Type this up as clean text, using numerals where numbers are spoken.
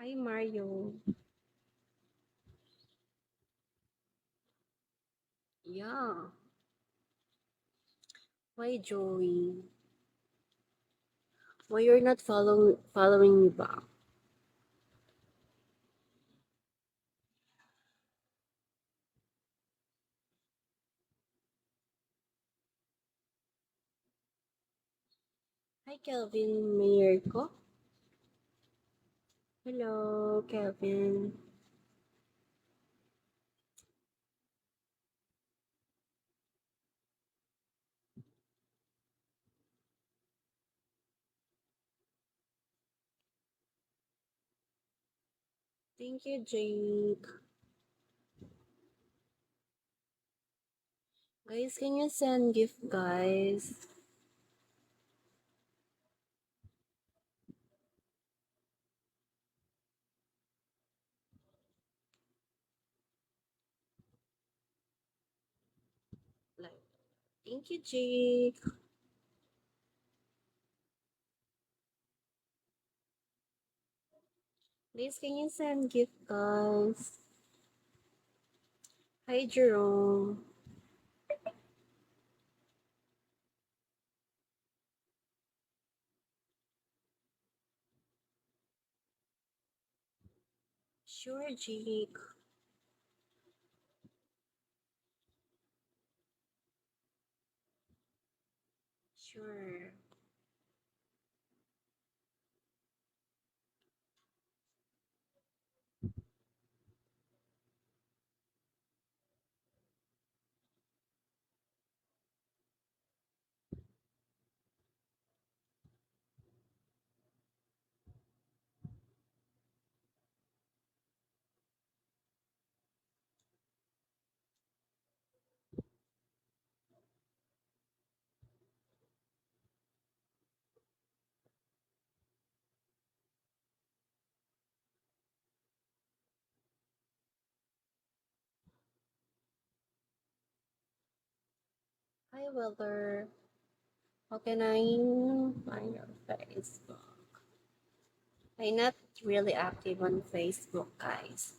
Hi, Mario. Yeah. Why, Joey? Why you're not following me back? Hi, Kelvin Mayerko. Hello, Kelvin. Thank you, Jake. Guys, can you send gift, guys? Like, thank you, Jake. Guys, can you send gift, guys? Hi, Jerome. Sure, Jake. Sure. Hi, Wilder. How can I find your Facebook? I'm not really active on Facebook, guys.